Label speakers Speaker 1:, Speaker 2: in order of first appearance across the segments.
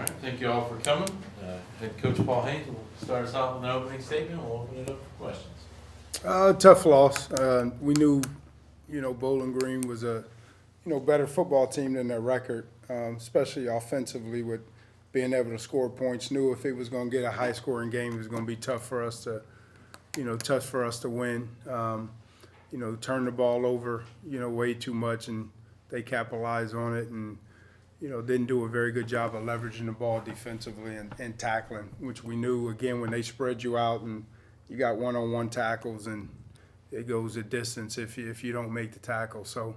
Speaker 1: All right, thank you all for coming. Head Coach Paul Haynes will start us off with an opening statement. We'll open it up for questions.
Speaker 2: Tough loss. We knew, Bowling Green was a, better football team than their record, especially offensively with being able to score points. Knew if it was going to get a high-scoring game, it was going to be tough for us to, win. Turn the ball over, way too much, and they capitalized on it and, didn't do a very good job of leveraging the ball defensively and tackling, which we knew, again, when they spread you out and you got one-on-one tackles and it goes a distance if you don't make the tackle. So,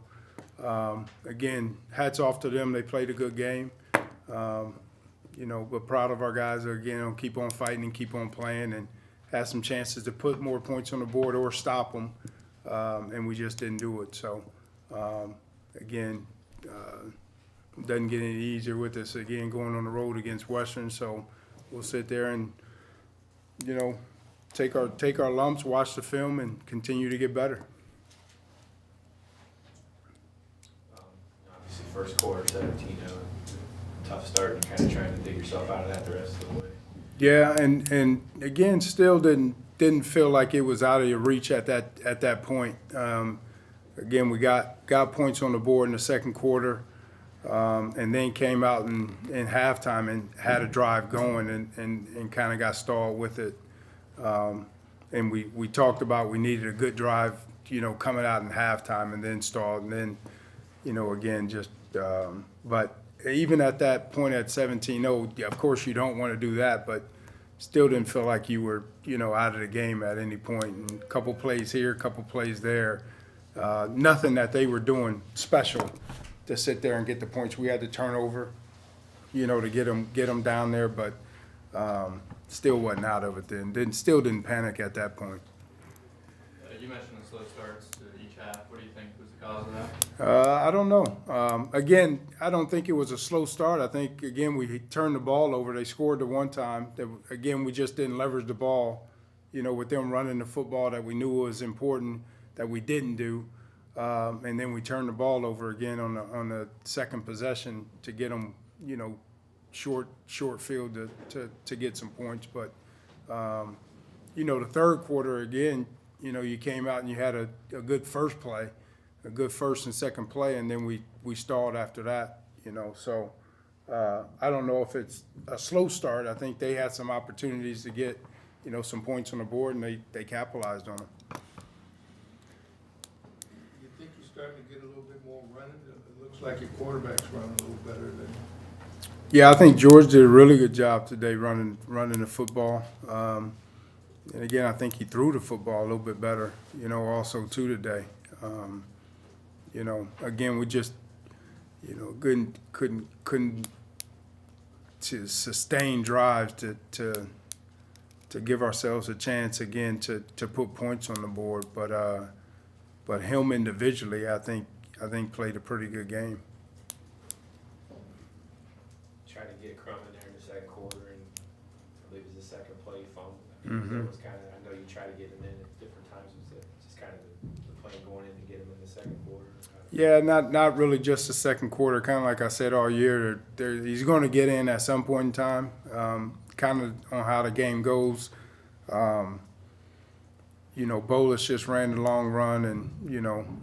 Speaker 2: again, hats off to them. They played a good game. But proud of our guys, again, keep on fighting and keep on playing and had some chances to put more points on the board or stop them, and we just didn't do it. So, again, doesn't get any easier with us, again, going on the road against Western. So we'll sit there and, take our lumps, watch the film, and continue to get better.
Speaker 3: Obviously, first quarter, 17-0, tough start, and kind of trying to dig yourself out of that the rest of the way.
Speaker 2: Yeah, and again, still didn't feel like it was out of your reach at that point. Again, we got points on the board in the second quarter, and then came out in halftime and had a drive going and kind of got stalled with it. And we talked about we needed a good drive, coming out in halftime and then stalled, and then, again, just but even at that point at 17-0, of course you don't want to do that, but still didn't feel like you were, out of the game at any point. And a couple plays here, a couple plays there. Nothing that they were doing special to sit there and get the points. We had to turn over, to get them down there, but still wasn't out of it then. Still didn't panic at that point.
Speaker 4: You mentioned the slow starts to each half. What do you think was the cause of that?
Speaker 2: I don't know. Again, I don't think it was a slow start. I think, again, we turned the ball over. They scored the one time. Again, we just didn't leverage the ball, with them running the football that we knew was important that we didn't do. And then we turned the ball over again on the second possession to get them, short field to get some points. But, the third quarter, again, you came out and you had a good first play, a good first and second play, and then we stalled after that, So I don't know if it's a slow start. I think they had some opportunities to get, some points on the board, and they capitalized on them.
Speaker 5: You think you're starting to get a little bit more running? It looks like your quarterback's running a little better than.
Speaker 2: Yeah, I think George did a really good job today running the football. And again, I think he threw the football a little bit better, also too today. Again, we just, couldn't to sustain drives to give ourselves a chance again to put points on the board. But him individually, I think played a pretty good game.
Speaker 3: Trying to get Crum in there in the second quarter, and I believe it was the second play fumble.
Speaker 2: Mhm.
Speaker 3: That was kind of, I know you try to get him in at different times. Was it just kind of the plan going in to get him in the second quarter?
Speaker 2: Yeah, not really just the second quarter. Kind of like I said all year, he's going to get in at some point in time. Kind of on how the game goes. Bolus just ran the long run and,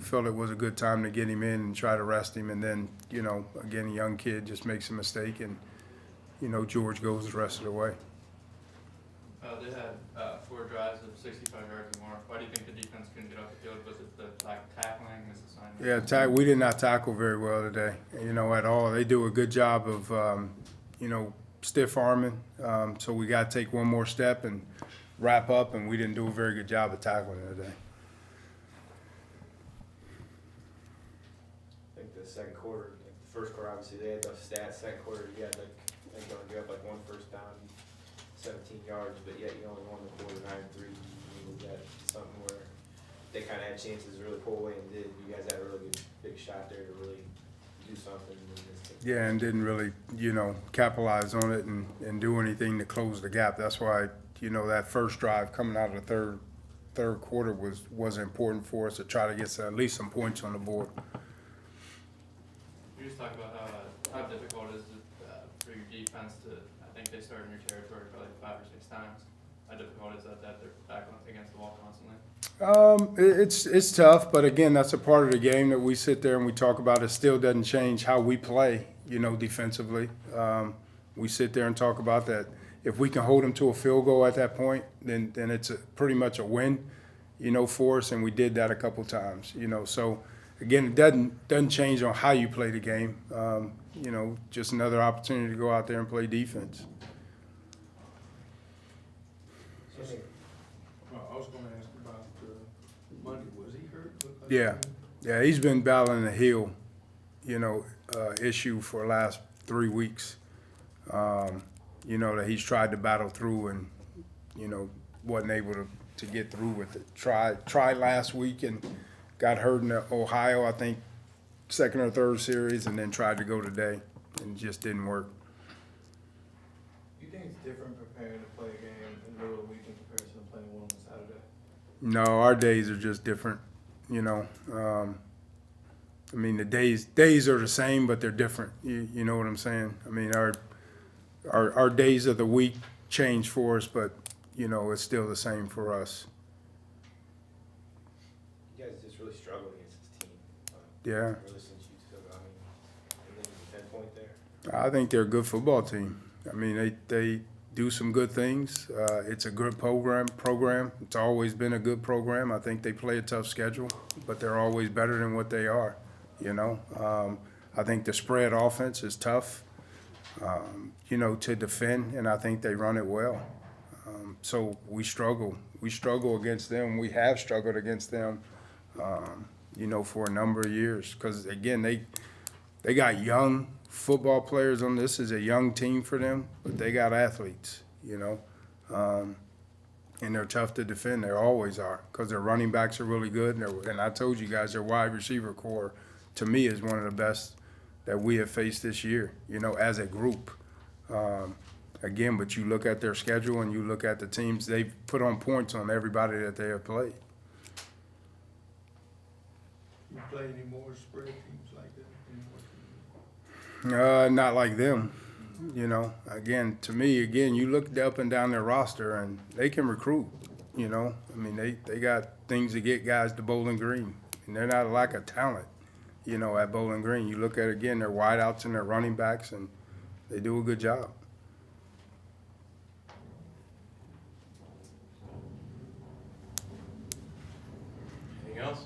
Speaker 2: felt it was a good time to get him in and try to rest him. And then, again, a young kid just makes a mistake and, George goes the rest of the way.
Speaker 4: They had 4 drives of 65 yards or more. Why do you think the defense couldn't get off the field? Was it the lack of tackling, misassignment?
Speaker 2: Yeah, we did not tackle very well today, at all. They do a good job of, stiff arming. So we got to take one more step and wrap up, and we didn't do a very good job of tackling today.
Speaker 3: I think the second quarter, like the first quarter, obviously they had those stats. Second quarter, you had you have like 1 first down, 17 yards, but yet you only won the quarter 9-3. Was that something where they kind of had chances to really pull away and did? You guys had a really good big shot there to really do something.
Speaker 2: Yeah, and didn't really, capitalize on it and do anything to close the gap. That's why, that first drive coming out of the third quarter was important for us to try to get at least some points on the board.
Speaker 4: You just talk about how difficult it is for your defense defense to, I think they started in your territory probably 5 or 6 times. How difficult is that they're back against the wall constantly?
Speaker 2: It's tough, but again, that's a part of the game that we sit there and we talk about. It still doesn't change how we play, defensively. We sit there and talk about that. If we can hold them to a field goal at that point, then it's pretty much a win, for us, and we did that a couple times, So again, it doesn't change on how you play the game. Just another opportunity to go out there and play defense.
Speaker 5: I was gonna ask about, Monday, was he hurt? Looked like
Speaker 2: Yeah. Yeah, he's been battling a heel, issue for the last 3 weeks. That he's tried to battle through and, wasn't able to get through with it. Tried last week and got hurt in the Ohio, I think, second or third series, and then tried to go today and just didn't work.
Speaker 6: You think it's different preparing to play a game in the middle of the week in comparison to playing one on Saturday?
Speaker 2: No, our days are just different, the days are the same, but they're different. You know what I'm saying? Our days of the week change for us, but, it's still the same for us.
Speaker 3: You guys just really struggle against this team.
Speaker 2: Yeah.
Speaker 3: Really since you took, and then you 10 point there.
Speaker 2: I think they're a good football team. They do some good things. It's a good program. It's always been a good program. I think they play a tough schedule, but they're always better than what they are, I think the spread offense is tough, to defend, and I think they run it well. So we struggle. We struggle against them. We have struggled against them, for a number of years. Because, again, they got young football players on this. Is a young team for them, but they got athletes, and they're tough to defend. They always are, because their running backs are really good. And I told you guys, their wide receiver core, to me, is one of the best that we have faced this year, as a group. Again, but you look at their schedule and you look at the teams, they've put on points on everybody that they have played.
Speaker 5: You play any more spread teams like that? Any more?
Speaker 2: Not like them, Again, to me, you look up and down their roster and they can recruit, They got things to get guys to Bowling Green. And they're not a lack of talent, at Bowling Green. You look at, again, their wideouts and their running backs, and they do a good job.
Speaker 1: Anything else?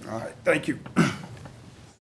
Speaker 2: All right, thank you.